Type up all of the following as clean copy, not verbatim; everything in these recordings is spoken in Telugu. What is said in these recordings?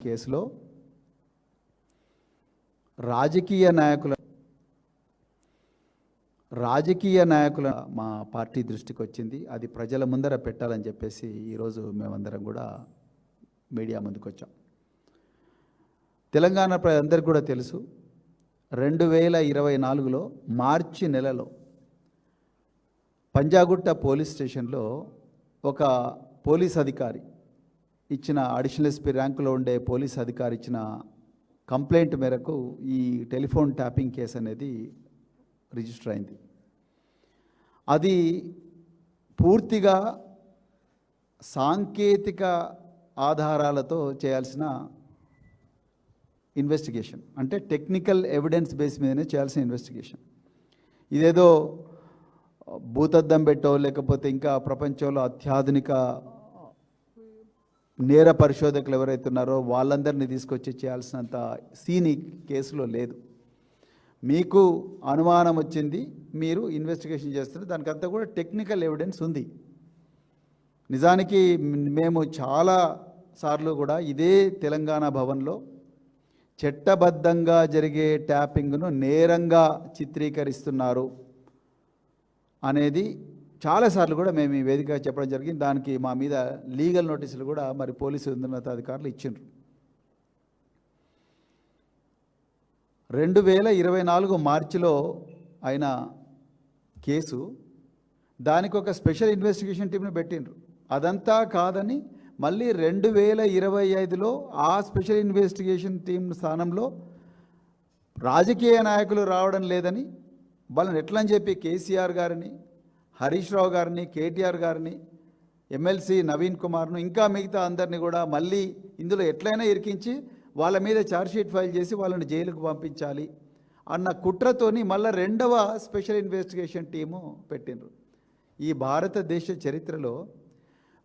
కేసులో రాజకీయ నాయకుల మా పార్టీ దృష్టికి వచ్చింది. అది ప్రజల ముందర పెట్టాలని చెప్పేసి ఈరోజు మేమందరం కూడా మీడియా ముందుకు వచ్చాం. తెలంగాణ ప్రజలందరికీ కూడా తెలుసు, 2024లో మార్చి నెలలో పంజాగుట్ట పోలీస్ స్టేషన్లో ఒక పోలీస్ అధికారి ఇచ్చిన అడిషనల్ ఎస్పీ ర్యాంకులో ఉండే పోలీస్ అధికారి ఇచ్చిన కంప్లైంట్ మేరకు ఈ టెలిఫోన్ ట్యాపింగ్ కేసు అనేది రిజిస్టర్ అయింది. అది పూర్తిగా సాంకేతిక ఆధారాలతో చేయాల్సిన ఇన్వెస్టిగేషన్, అంటే టెక్నికల్ ఎవిడెన్స్ బేస్ మీదనే చేయాల్సిన ఇన్వెస్టిగేషన్. ఇదేదో భూతద్దం పెట్టో లేకపోతే ఇంకా ప్రపంచంలో అత్యాధునిక నేర పరిశోధకులు ఎవరైతే ఉన్నారో వాళ్ళందరినీ తీసుకొచ్చి చేయాల్సినంత సీన్ ఈ కేసులో లేదు. మీకు అనుమానం వచ్చింది, మీరు ఇన్వెస్టిగేషన్ చేస్తున్నారు, దానికంతా కూడా టెక్నికల్ ఎవిడెన్స్ ఉంది. నిజానికి మేము చాలా సార్లు కూడా ఇదే తెలంగాణ భవన్లో చట్టబద్ధంగా జరిగే ట్యాపింగ్ను నేరంగా చిత్రీకరిస్తున్నారు అనేది చాలాసార్లు కూడా మేము ఈ వేదిక చెప్పడం జరిగింది. దానికి మా మీద లీగల్ నోటీసులు కూడా మరి పోలీసు ఉన్నతాధికారులు ఇచ్చిండ్రు. 2024 మార్చిలో అయిన కేసు, దానికి ఒక స్పెషల్ ఇన్వెస్టిగేషన్ టీంను పెట్టిండ్రు. అదంతా కాదని మళ్ళీ 2025లో ఆ స్పెషల్ ఇన్వెస్టిగేషన్ టీం స్థానంలో రాజకీయ నాయకులు రావడం లేదని వాళ్ళని ఎట్లని చెప్పి కేసీఆర్ గారిని, హరీష్ రావు గారిని, కేటీఆర్ గారిని, ఎమ్మెల్సీ నవీన్ కుమార్ను, ఇంకా మిగతా అందరినీ కూడా మళ్ళీ ఇందులో ఎట్లయినా ఇరికించి వాళ్ళ మీద ఛార్జ్షీట్ ఫైల్ చేసి వాళ్ళని జైలుకు పంపించాలి అన్న కుట్రతోని మళ్ళీ 2వ స్పెషల్ ఇన్వెస్టిగేషన్ టీము పెట్టిండ్రు. ఈ భారతదేశ చరిత్రలో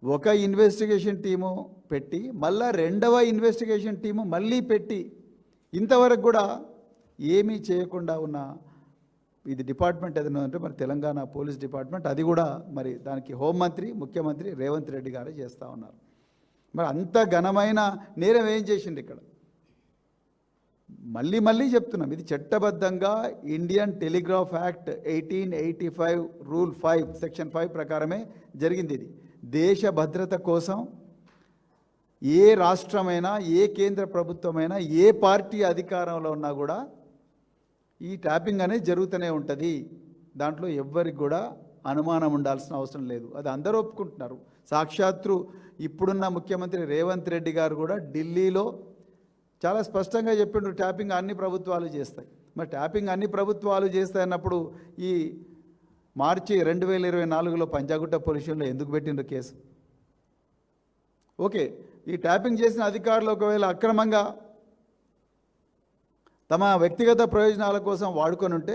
ఒక ఇన్వెస్టిగేషన్ టీము పెట్టి మళ్ళీ 2వ ఇన్వెస్టిగేషన్ టీము మళ్ళీ పెట్టి ఇంతవరకు కూడా ఏమీ చేయకుండా ఉన్న ఇది డిపార్ట్మెంట్ ఏదైనా అంటే మరి తెలంగాణ పోలీస్ డిపార్ట్మెంట్, అది కూడా మరి దానికి హోంమంత్రి, ముఖ్యమంత్రి రేవంత్ రెడ్డి గారే చేస్తూ ఉన్నారు. మరి అంత ఘనమైన నేరం ఏం చేసిండు ఇక్కడ? మళ్ళీ చెప్తున్నాం, ఇది చట్టబద్ధంగా Indian telegraph act 1885 rule 5 section 5 ప్రకారమే జరిగింది. ఇది దేశ భద్రత కోసం ఏ రాష్ట్రమైనా, ఏ కేంద్ర ప్రభుత్వమైనా, ఏ పార్టీ అధికారంలో ఉన్నా కూడా ఈ ట్యాపింగ్ అనేది జరుగుతూనే ఉంటుంది. దాంట్లో ఎవ్వరికి కూడా అనుమానం ఉండాల్సిన అవసరం లేదు. అది అందరూ ఒప్పుకుంటున్నారు. సాక్షాత్తు ఇప్పుడున్న ముఖ్యమంత్రి రేవంత్ రెడ్డి గారు కూడా ఢిల్లీలో చాలా స్పష్టంగా చెప్పిండ్రు, ట్యాపింగ్ అన్ని ప్రభుత్వాలు చేస్తాయి. మరి ట్యాపింగ్ అన్ని ప్రభుత్వాలు చేస్తాయి అన్నప్పుడు ఈ మార్చి 2024లో పంజాగుట్ట పొల్యూషన్లో ఎందుకు పెట్టిండ్రు కేసు? ఓకే, ఈ ట్యాపింగ్ చేసిన అధికారులు ఒకవేళ అక్రమంగా తమ వ్యక్తిగత ప్రయోజనాల కోసం వాడుకొని ఉంటే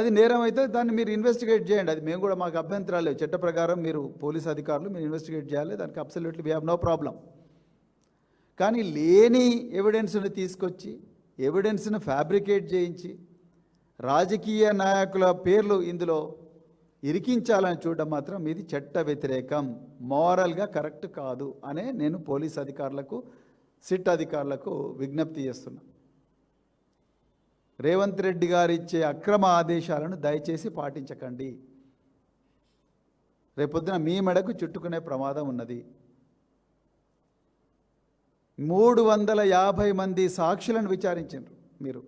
అది నేరం అయితే దాన్ని మీరు ఇన్వెస్టిగేట్ చేయండి. అది మేము కూడా, మాకు అభ్యంతరాలు లేవు. చట్ట ప్రకారం మీరు పోలీస్ అధికారులు మీరు ఇన్వెస్టిగేట్ చేయాలి, దానికి absolutely we have no problem. కానీ లేని ఎవిడెన్స్ను తీసుకొచ్చి ఎవిడెన్స్ను ఫ్యాబ్రికేట్ చేయించి రాజకీయ నాయకుల పేర్లు ఇందులో ఇరికించాలని చూడడం మాత్రం ఇది చట్ట వ్యతిరేకం, మోరల్గా కరెక్ట్ కాదు అనే నేను పోలీస్ అధికారులకు, సిట్ అధికారులకు విజ్ఞప్తి చేస్తున్నా. రేవంత్ రెడ్డి గారు ఇచ్చే అక్రమ ఆదేశాలను దయచేసి పాటించకండి. రేపొద్దున మీ మెడకు చుట్టుకునే ప్రమాదం ఉన్నది. 350 మంది సాక్షులను విచారించారు మీరు.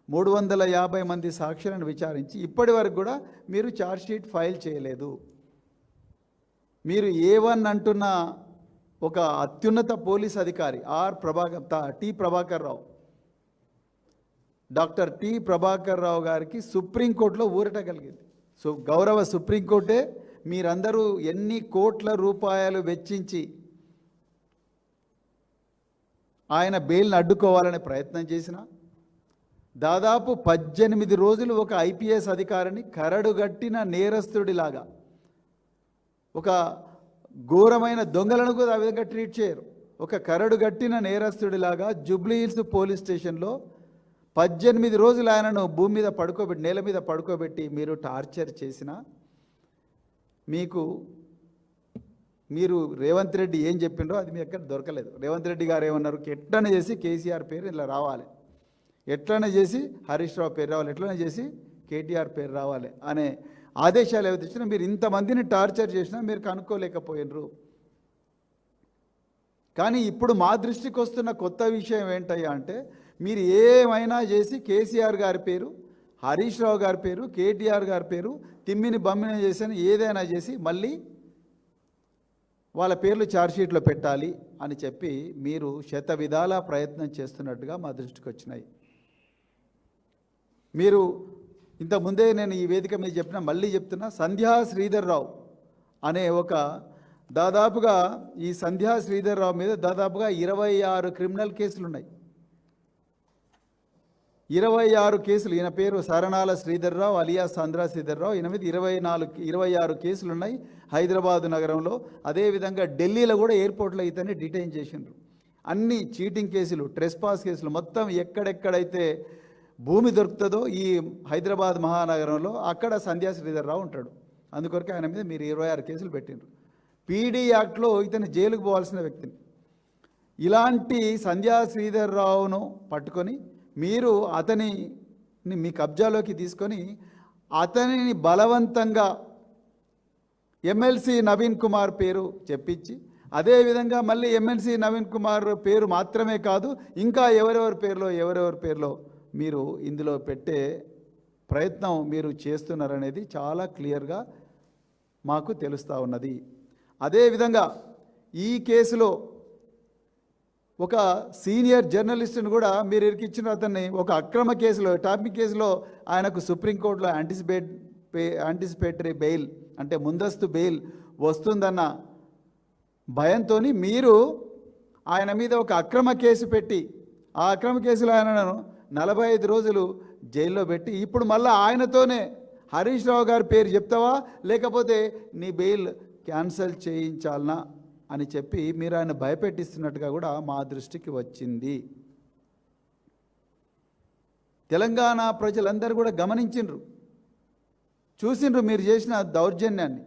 350 మంది సాక్షులను విచారించి ఇప్పటి వరకు కూడా మీరు ఛార్జ్షీట్ ఫైల్ చేయలేదు. మీరు A1 అంటున్న ఒక అత్యున్నత పోలీస్ అధికారి T Prabhakar Rao, doctor T Prabhakar Rao గారికి సుప్రీంకోర్టులో ఊరట కలిగింది. గౌరవ సుప్రీంకోర్టే మీరందరూ ఎన్ని కోట్ల రూపాయలు వెచ్చించి ఆయన బెయిల్ని అడ్డుకోవాలనే ప్రయత్నం చేసినా, దాదాపు 18 రోజులు ఒక ఐపీఎస్ అధికారిని కరడుగట్టిన నేరస్తుడిలాగా, ఒక ఘోరమైన దొంగలను కూడా ఆ విధంగా ట్రీట్ చేయరు. ఒక కరడుగట్టిన నేరస్తుడిలాగా జూబ్లీహిల్స్ పోలీస్ స్టేషన్లో 18 రోజులు ఆయనను భూమి మీద పడుకోబెట్టి, నేల మీద పడుకోబెట్టి మీరు టార్చర్ చేసినా మీకు మీరు రేవంత్ రెడ్డి ఏం చెప్పిండ్రో అది మీ ఎక్కడ దొరకలేదు. రేవంత్ రెడ్డి గారు ఏమన్నారు, ఎట్లనే చేసి కేసీఆర్ పేరు ఇలా రావాలి, ఎట్లనే చేసి హరీష్ రావు పేరు రావాలి, ఎట్లనే చేసి కేటీఆర్ పేరు రావాలి అనే ఆదేశాలు ఏవైతే ఇచ్చినా మీరు ఇంతమందిని టార్చర్ చేసినా మీరు కనుక్కోలేకపోయినరు. కానీ ఇప్పుడు మా దృష్టికి వస్తున్న కొత్త విషయం ఏంటయ్యా అంటే, మీరు ఏమైనా చేసి కేసీఆర్ గారి పేరు, హరీష్ రావు గారి పేరు, కేటీఆర్ గారి పేరు తిమ్మిని బమ్మిని చేసిన ఏదైనా చేసి మళ్ళీ వాళ్ళ పేర్లు ఛార్జ్షీట్లో పెట్టాలి అని చెప్పి మీరు శత విధాల ప్రయత్నం చేస్తున్నట్టుగా మా దృష్టికి వచ్చినాయి. మీరు ఇంతకుముందే నేను ఈ వేదిక మీద చెప్పిన, మళ్ళీ చెప్తున్నా, సంధ్యా శ్రీధర్ రావు అనే ఒక దాదాపుగా ఈ సంధ్యా శ్రీధర్ రావు మీద దాదాపుగా 26 క్రిమినల్ కేసులు ఉన్నాయి. 26 కేసులు. ఈయన పేరు సరణాల శ్రీధర్రావు అలియాస్ సంధ్రా శ్రీధర్రావు. ఈయన మీద 26 కేసులు ఉన్నాయి హైదరాబాద్ నగరంలో. అదేవిధంగా ఢిల్లీలో కూడా ఎయిర్పోర్ట్లో ఇతన్ని డిటైన్ చేసిండ్రు. అన్ని చీటింగ్ కేసులు, ట్రెస్పాస్ కేసులు, మొత్తం ఎక్కడెక్కడైతే భూమి దొరుకుతుందో ఈ హైదరాబాద్ మహానగరంలో అక్కడ సంధ్యా శ్రీధర్రావు ఉంటాడు. అందుకొరకు ఆయన మీద మీరు 26 కేసులు పెట్టిండ్రు. పీడీ యాక్ట్లో ఇతను జైలుకు పోవాల్సిన వ్యక్తిని. ఇలాంటి సంధ్యా శ్రీధర్రావును పట్టుకొని మీరు అతనిని మీ కబ్జాలోకి తీసుకొని అతనిని బలవంతంగా ఎమ్మెల్సీ నవీన్ కుమార్ పేరు చెప్పించి, అదేవిధంగా మళ్ళీ ఎమ్మెల్సీ నవీన్ కుమార్ పేరు మాత్రమే కాదు, ఇంకా ఎవరెవరి పేరులో మీరు ఇందులో పెట్టే ప్రయత్నం మీరు చేస్తున్నారనేది చాలా క్లియర్గా మాకు తెలుస్తూ ఉన్నది. అదేవిధంగా ఈ కేసులో ఒక సీనియర్ జర్నలిస్ట్ని కూడా మీరు ఇరికిచ్చిన అతన్ని ఒక అక్రమ కేసులో, టాపిక్ కేసులో ఆయనకు సుప్రీంకోర్టులో యాంటిసిపేటరీ బెయిల్ అంటే ముందస్తు బెయిల్ వస్తుందన్న భయంతో మీరు ఆయన మీద ఒక అక్రమ కేసు పెట్టి, ఆ అక్రమ కేసులో ఆయనను 45 రోజులు జైల్లో పెట్టి, ఇప్పుడు మళ్ళీ ఆయనతోనే హరీష్ రావు గారి పేరు చెప్తావా లేకపోతే నీ బెయిల్ క్యాన్సిల్ చేయించాలనా అని చెప్పి మీరు ఆయన భయపెట్టిస్తున్నట్టుగా కూడా మా దృష్టికి వచ్చింది. తెలంగాణ ప్రజలందరూ కూడా గమనించిండ్రు, చూసిండ్రు మీరు చేసిన దౌర్జన్యాన్ని,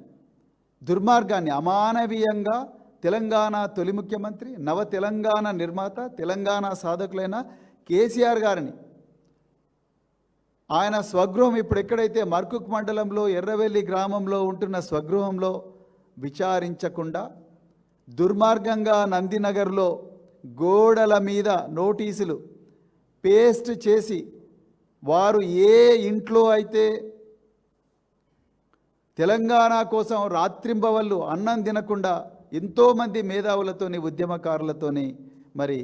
దుర్మార్గాన్ని. అమానవీయంగా తెలంగాణ తొలి ముఖ్యమంత్రి, నవ తెలంగాణ నిర్మాత, తెలంగాణ సాధకులైన కేసీఆర్ గారిని ఆయన స్వగృహం ఇప్పుడు ఎక్కడైతే మర్కుక్ మండలంలో ఎర్రవెల్లి గ్రామంలో ఉంటున్న స్వగృహంలో విచారించకుండా దుర్మార్గంగా నందినగర్లో గోడల మీద నోటీసులు పేస్ట్ చేసి, వారు ఏ ఇంట్లో అయితే తెలంగాణ కోసం రాత్రింబవళ్ళు అన్నం తినకుండా ఎంతోమంది మేధావులతోని ఉద్యమకారులతోని మరి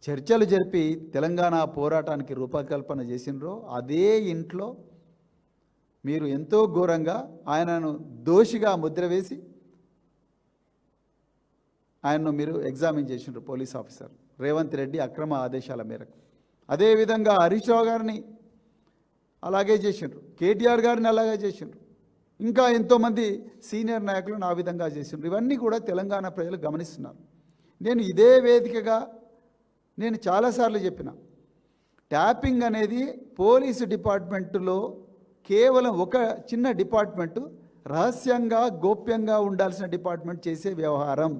చర్చలు జరిపి తెలంగాణ పోరాటానికి రూపకల్పన చేసినరో అదే ఇంట్లో మీరు ఎంతో ఘోరంగా ఆయనను దోషిగా ముద్ర వేసి ఆయన్ను మీరు ఎగ్జామిన్ చేసిండ్రు పోలీస్ ఆఫీసర్ రేవంత్ రెడ్డి అక్రమ ఆదేశాల మేరకు. అదేవిధంగా హరీష్ రావు గారిని అలాగే చేసిండ్రు, కేటీఆర్ గారిని అలాగే చేసిండ్రు, ఇంకా ఎంతోమంది సీనియర్ నాయకులను ఆ విధంగా చేసిండ్రు. ఇవన్నీ కూడా తెలంగాణ ప్రజలు గమనిస్తున్నారు. నేను ఇదే వేదికగా నేను చాలాసార్లు చెప్పిన, ట్యాపింగ్ అనేది పోలీసు డిపార్ట్మెంటులో కేవలం ఒక చిన్న డిపార్ట్మెంటు, రహస్యంగా గోప్యంగా ఉండాల్సిన డిపార్ట్మెంట్ చేసే వ్యవహారం.